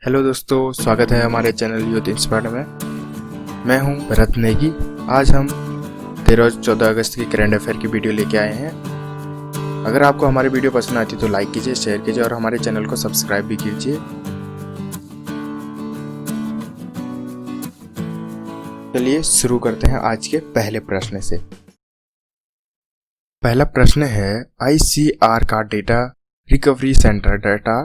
Hello दोस्तों, स्वागत है हमारे चैनल यूथ इंस्पायर्ड में। मैं हूं भरत नेगी। आज हम 13 और 14 अगस्त की करंट अफेयर की वीडियो लेके आए हैं। अगर आपको हमारी वीडियो पसंद आती तो लाइक कीजिए, शेयर कीजिए और हमारे चैनल को सब्सक्राइब भी कीजिए। चलिए शुरू करते हैं आज के पहले प्रश्न से। पहला प्रश्न है, ICR का डेटा रिकवरी सेंटर डाटा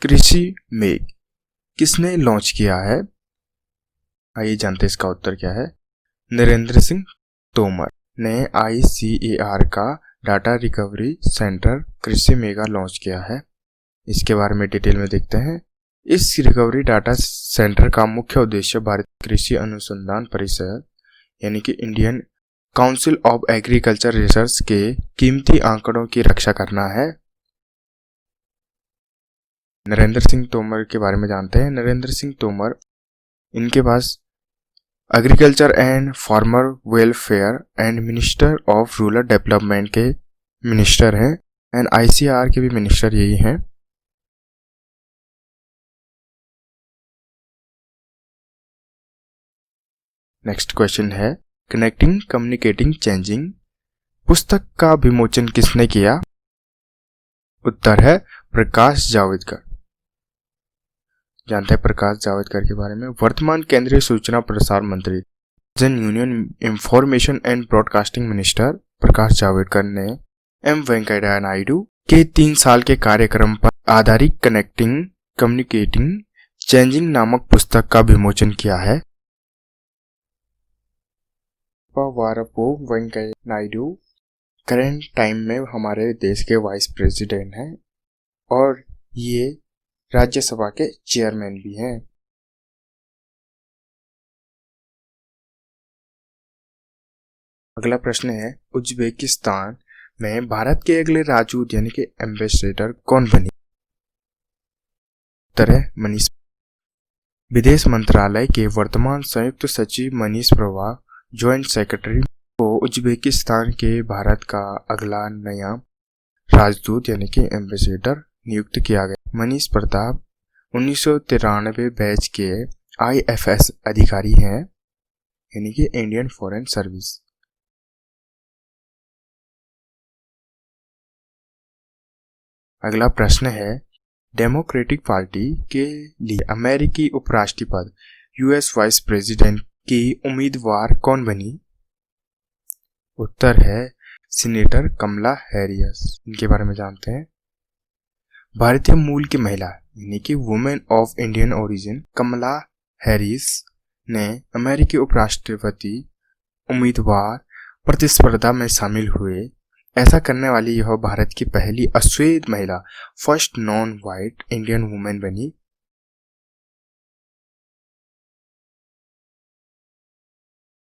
कृषि में किसने लॉन्च किया है? आइए जानते हैं इसका उत्तर क्या है। नरेंद्र सिंह तोमर ने ICAR का डाटा रिकवरी सेंटर कृषि मेगा लॉन्च किया है। इसके बारे में डिटेल में देखते हैं। इस रिकवरी डाटा सेंटर का मुख्य उद्देश्य भारतीय कृषि अनुसंधान परिषद यानी कि Indian council of agriculture research के कीमती आंकड़ों की रक्षा करना है। नरेंद्र सिंह तोमर के बारे में जानते हैं। नरेंद्र सिंह तोमर, इनके पास agriculture and farmer welfare and minister of rural development के मिनिस्टर हैं एंड ICAR के भी मिनिस्टर यही हैं। नेक्स्ट क्वेश्चन है, कनेक्टिंग कम्युनिकेटिंग चेंजिंग पुस्तक का विमोचन किसने किया? उत्तर है प्रकाश जावड़ेकर। जानते हैं प्रकाश जावड़ेकर के बारे में। वर्तमान केंद्रीय सूचना प्रसार मंत्री जन union information and broadcasting minister Prakash Javadekar ने वेंकैया नायडू के 3 साल के कार्यक्रम पर आधारित कनेक्टिंग कम्युनिकेटिंग चेंजिंग नामक पुस्तक का विमोचन किया है। वेंकैया नायडू करंट टाइम में हमारे देश के वाइस प्रेसिडेंट हैं और ये राज्यसभा के चेयरमैन भी हैं। अगला प्रश्न है, उज्बेकिस्तान में भारत के अगले राजदूत यानी कि एम्बेसडर कौन बनी? उत्तर है मनीष। विदेश मंत्रालय के वर्तमान संयुक्त सचिव मनीष प्रभा ज्वाइंट सेक्रेटरी को उज्बेकिस्तान के भारत का अगला नया राजदूत यानी कि एम्बेसडर नियुक्त किया गया। मनीष प्रताप 1993 बैच के IFS अधिकारी हैं यानी कि इंडियन फॉरेन सर्विस। अगला प्रश्न है, डेमोक्रेटिक पार्टी के लिए अमेरिकी उपराष्ट्रपति US वाइस प्रेसिडेंट की उम्मीदवार कौन बनी? उत्तर है सीनेटर कमला हैरिस। इनके बारे में जानते हैं। भारतीय मूल की महिला यानी कि women of Indian origin Kamala Harris ने अमेरिकी उपराष्ट्रपति उम्मीदवार प्रतिस्पर्धा में शामिल हुए। ऐसा करने वाली यह भारत की पहली अश्वेत महिला first non white Indian women बनी।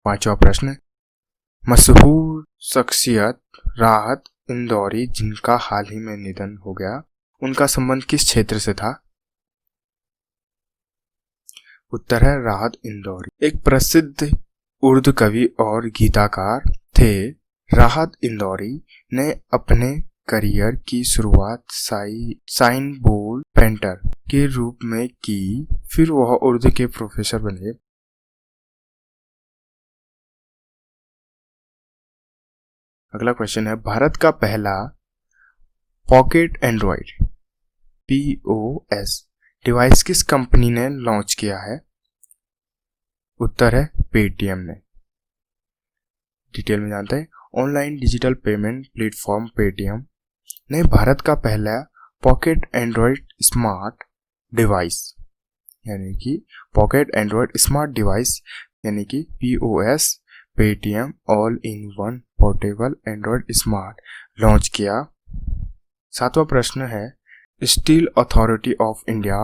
पांचवा प्रश्न, मशहूर शख्सियत राहत इंदौरी जिनका हाल ही में निधन हो गया, उनका संबंध किस क्षेत्र से था? उत्तर है राहत इंदौरी एक प्रसिद्ध उर्दू कवि और गीतकार थे। राहत इंदौरी ने अपने करियर की शुरुआत साइन बोर्ड पेंटर के रूप में की, फिर वह उर्दू के प्रोफेसर बने। अगला क्वेश्चन है, भारत का पहला पॉकेट एंड्रॉइड POS डिवाइस किस कंपनी ने लॉन्च किया है? उत्तर है पेटीएम ने। डिटेल में जानते हैं। Online digital payment platform Paytm ने भारत का पहला पॉकेट एंड्रॉइड स्मार्ट डिवाइस यानी कि पॉकेट एंड्रॉइड स्मार्ट डिवाइस यानी कि POS Paytm all in one portable Android smart launch किया। 7वां प्रश्न है, स्टील अथॉरिटी ऑफ इंडिया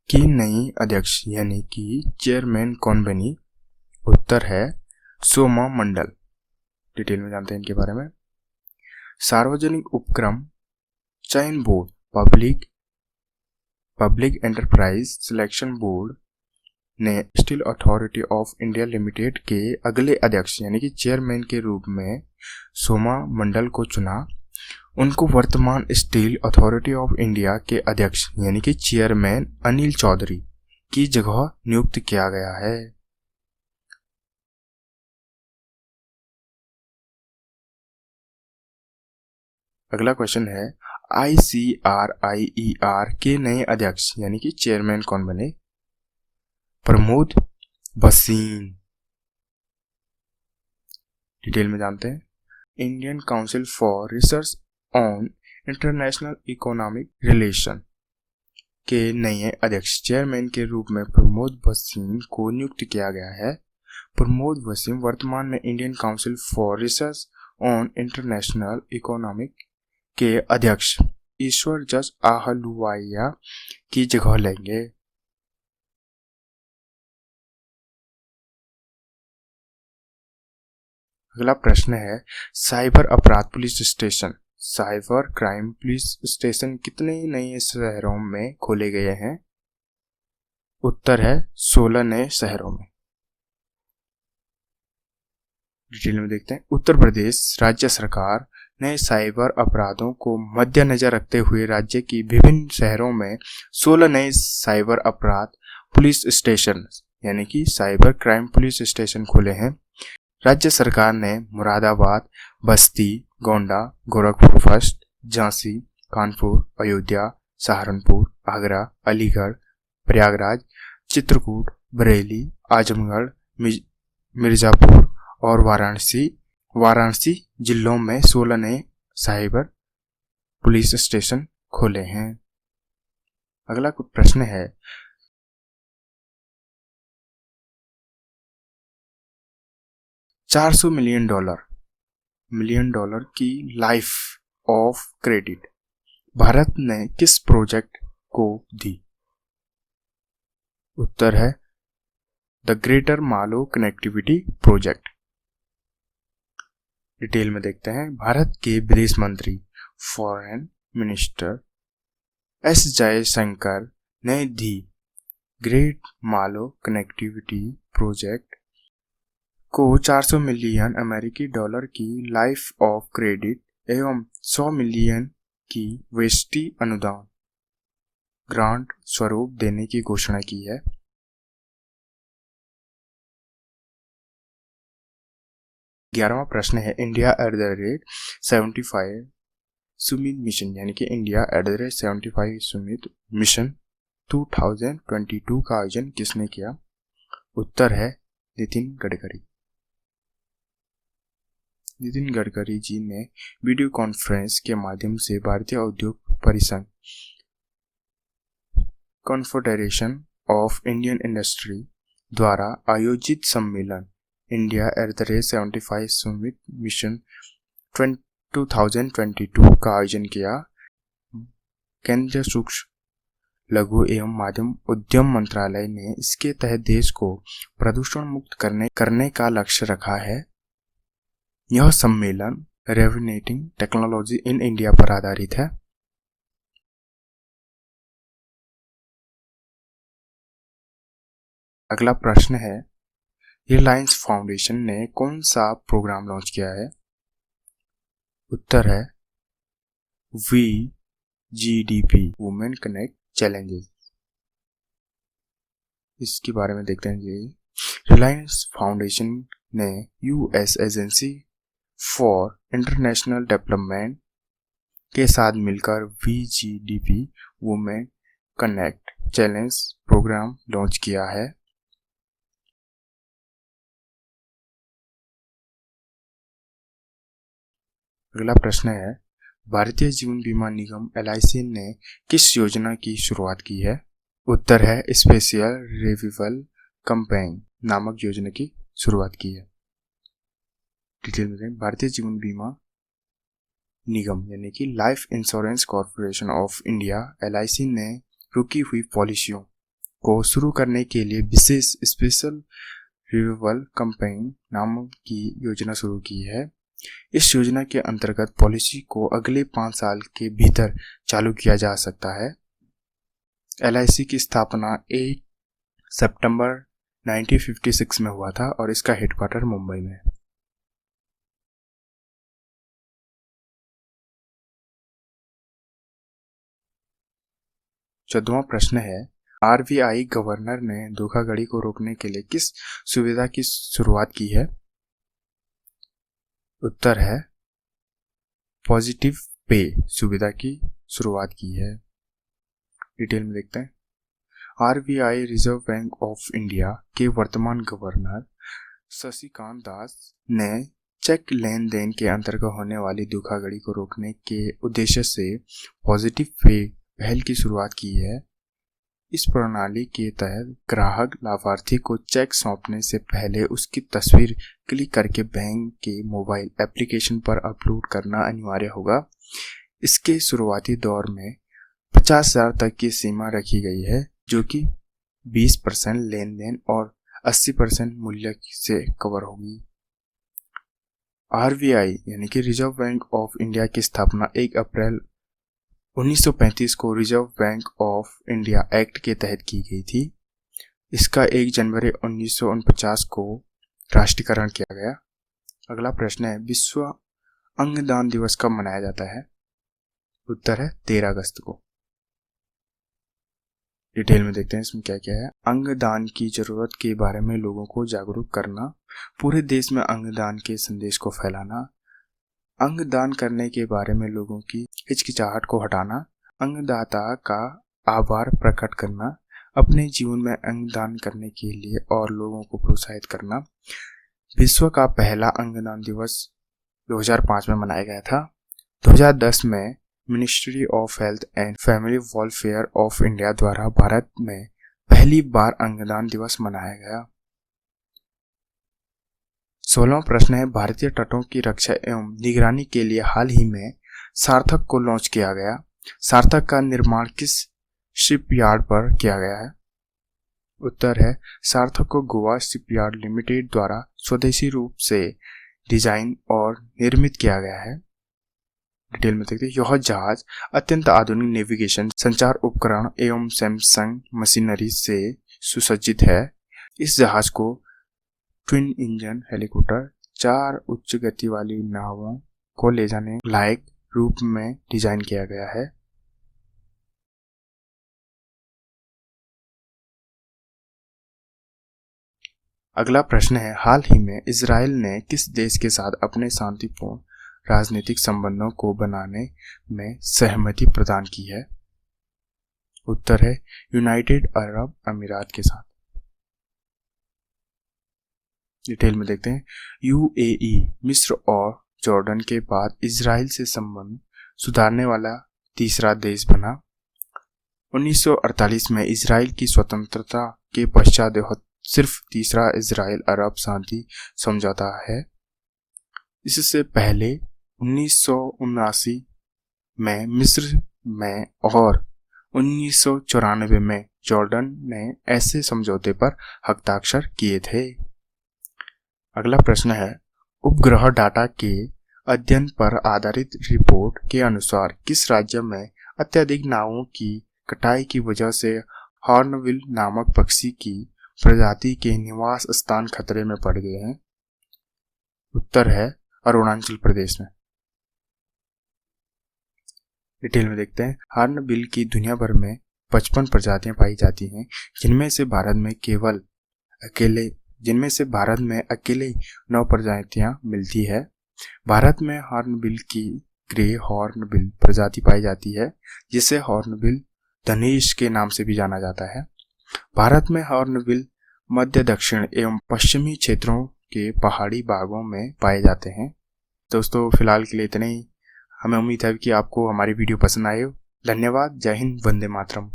की नई अध्यक्ष यानी कि चेयरमैन कौन बनी? उत्तर है सोमा मंडल। डिटेल में जानते हैं इनके बारे में। सार्वजनिक उपक्रम चयन board public enterprise selection board ने steel authority of India limited के अगले अध्यक्ष यानी कि चेयरमैन के रूप में सोमा मंडल को चुना। उनको वर्तमान स्टील अथॉरिटी ऑफ इंडिया के अध्यक्ष यानी कि चेयरमैन अनिल चौधरी की जगह नियुक्त किया गया है। अगला क्वेश्चन है ICRIER के नए अध्यक्ष यानी कि चेयरमैन कौन बने? प्रमोद भसीन। डिटेल में जानते हैं। Indian council for research on international economic relation के नए अध्यक्ष चेयरमैन के रूप में प्रमोद भसीन को नियुक्त किया गया है। प्रमोद भसीन वर्तमान में Indian council for research on international economic के अध्यक्ष ईश्वर जस आहलुवालिया की जगह लेंगे। अगला प्रश्न है साइबर अपराध police station cyber crime police station कितने नए शहरों में खोले गए हैं? उत्तर है 16 नए शहरों में। डिटेल में देखते हैं। उत्तर प्रदेश राज्य सरकार ने साइबर अपराधों को मद्देनजर रखते हुए राज्य की विभिन्न शहरों में 16 नए साइबर अपराध पुलिस स्टेशन यानी कि साइबर क्राइम पुलिस स्टेशन खोले हैं। राज्य सरकार ने मुरादाबाद, बस्ती, गोंडा, गोरखपुर फर्स्ट, झांसी, कानपुर, अयोध्या, सहारनपुर, आगरा, अलीगढ़, प्रयागराज, चित्रकूट, बरेली, आजमगढ़, मिर्जापुर और वाराणसी जिलों में 16 नए साइबर पुलिस स्टेशन खोले हैं। अगला प्रश्न है $400 मिलियन की लाइफ ऑफ क्रेडिट भारत ने किस प्रोजेक्ट को दी? उत्तर है द ग्रेटर मालो कनेक्टिविटी प्रोजेक्ट। डिटेल में देखते हैं। भारत के विदेश मंत्री फॉरेन मिनिस्टर S जयशंकर ने दी ग्रेट मालो कनेक्टिविटी प्रोजेक्ट को 400 मिलियन अमेरिकी डॉलर की लाइफ ऑफ क्रेडिट एवं 100 मिलियन की वेस्टी अनुदान ग्रांट स्वरूप देने की घोषणा की है। ग्यारहवां प्रश्न है इंडिया @75 सुमित मिशन यानी कि इंडिया @75 सुमित मिशन 2022 का आयोजन किसने किया? उत्तर है नितिन गडकरी जी ने वीडियो कॉन्फ्रेंस के माध्यम से भारतीय उद्योग परिसंघ कॉन्फेडरेशन ऑफ इंडियन इंडस्ट्री द्वारा आयोजित सम्मेलन इंडिया @75 सुमित मिशन 2022 का आयोजन किया। केंद्रीय सूक्ष्म लघु एवं मध्यम उद्यम मंत्रालय ने इसके तहत देश को प्रदूषण मुक्त करने का लक्ष्य रखा है। यह सम्मेलन रेवनेटिंग टेक्नोलॉजी इन इंडिया पर आधारित है। अगला प्रश्न है रिलायंस फाउंडेशन ने कौन सा प्रोग्राम लॉन्च किया है? उत्तर है VGDP वुमेन कनेक्ट चैलेंजेस। इसके बारे में देखते हैं जी। रिलायंस फाउंडेशन ने US agency for international development के साथ मिलकर VGDP women connect challenge programme launch किया है। अगला प्रश्न है भारतीय जीवन बीमा निगम LIC ने किस योजना की शुरुआत की है? उत्तर है स्पेशल रिविवल कैंपेन नामक योजना की शुरुआत की है। डिटेल में भारतीय जीवन बीमा निगम यानी कि life insurance corporation of India LIC ने रुकी हुई पॉलिसियों को शुरू करने के लिए विशेष स्पेशल रिविवल कैंपेन नामक की योजना शुरू की है। इस योजना के अंतर्गत पॉलिसी को अगले 5 साल के भीतर चालू किया जा सकता है। LIC की स्थापना 1 सितंबर 1956 में हुआ था और इसका हेडक्वार्टर मुंबई में है। 14वां प्रश्न है, आरबीआई गवर्नर ने धोखाधड़ी को रोकने के लिए किस सुविधा की शुरुआत की है? उत्तर है पॉजिटिव पे सुविधा की शुरुआत की है। डिटेल में देखते हैं। RBI reserve bank of India के वर्तमान गवर्नर शशिकांत दास ने चेक लेन देन के अंतर्गत होने वाली धोखाधड़ी को रोकने के उद्देश्य से पॉजिटिव पे पहल की शुरुआत की है। इस प्रणाली के तहत ग्राहक लाभार्थी को चेक सौंपने से पहले उसकी तस्वीर क्लिक करके बैंक के मोबाइल एप्लीकेशन पर अपलोड करना अनिवार्य होगा। इसके शुरुआती दौर में 50,000 तक की सीमा रखी गई है, जो कि 20% लेन देन और 80% मूल्य से कवर होगी। आरबीआई यानी कि रिजर्व बैंक ऑफ इंडिया की स्थापना 1 अप्रैल 1935 को reserve bank of India act के तहत की गई थी। इसका 1 जनवरी 1949 को राष्ट्रीयकरण किया गया। अगला प्रश्न है, विश्व अंगदान दिवस कब मनाया जाता है? उत्तर है 13 अगस्त को। डिटेल में देखते हैं इसमें क्या क्या है। अंगदान की जरूरत के बारे में लोगों को जागरूक करना, पूरे देश में अंगदान के संदेश को फैलाना, अंगदान करने के बारे में लोगों की हिचकिचाहट को हटाना, अंगदाता का आभार प्रकट करना, अपने जीवन में अंगदान करने के लिए और लोगों को प्रोत्साहित करना। विश्व का पहला अंगदान दिवस 2005 में मनाया गया था। 2010 में ministry of health and family welfare of India द्वारा भारत में पहली बार अंगदान दिवस मनाया गया। 16वां प्रश्न है, भारतीय तटों की रक्षा एवं निगरानी के लिए हाल ही में सार्थक को लॉन्च किया गया। सार्थक का निर्माण किस शिपयार्ड पर किया गया है? उत्तर है सार्थक को गोवा शिपयार्ड लिमिटेड द्वारा स्वदेशी रूप से डिजाइन और निर्मित किया गया है। डिटेल में देखते हैं। यह जहाज अत्यंत आधुनिक नेविगेशन, संचार उपकरण एवं सैमसंग मशीनरी से सुसज्जित है। इस जहाज को ट्विन इंजन हेलीकॉप्टर, 4 उच्च गति वाली नावों को ले जाने लायक रूप में डिजाइन किया गया है। अगला प्रश्न है, हाल ही में इजराइल ने किस देश के साथ अपने शांतिपूर्ण राजनीतिक संबंधों को बनाने में सहमति प्रदान की है? उत्तर है यूनाइटेड अरब अमीरात के साथ। डिटेल में देखते हैं। यूएई, मिस्र और जॉर्डन के बाद इजराइल से संबंध सुधारने वाला तीसरा देश बना। 1948 में इजराइल की स्वतंत्रता के पश्चात सिर्फ तीसरा इजराइल अरब शांति समझौता है। इससे पहले 1979 में मिस्र में और 1994 में जॉर्डन ने ऐसे समझौते पर हस्ताक्षर किए थे। अगला प्रश्न है, उपग्रह डाटा के अध्ययन पर आधारित रिपोर्ट के अनुसार किस राज्य में अत्यधिक नावों की कटाई की वजह से हॉर्नबिल नामक पक्षी की प्रजाति के निवास स्थान खतरे में पड़ गए हैं? उत्तर है अरुणाचल प्रदेश में। डिटेल में देखते हैं। हॉर्नबिल की दुनिया भर में 55 प्रजातियां पाई जाती हैं, जिनमें से भारत में अकेले 9 प्रजातियां मिलती है। भारत में हॉर्नबिल की ग्रे हॉर्नबिल प्रजाति पाई जाती है, जिसे हॉर्नबिल धनेश के नाम से भी जाना जाता है। भारत में हॉर्नबिल मध्य, दक्षिण एवं पश्चिमी क्षेत्रों के पहाड़ी भागों में पाए जाते हैं। दोस्तों, फिलहाल के लिए इतना ही। हमें उम्मीद है कि आपको हमारी वीडियो पसंद आए हो। धन्यवाद। जय हिंद, वंदे मातरम।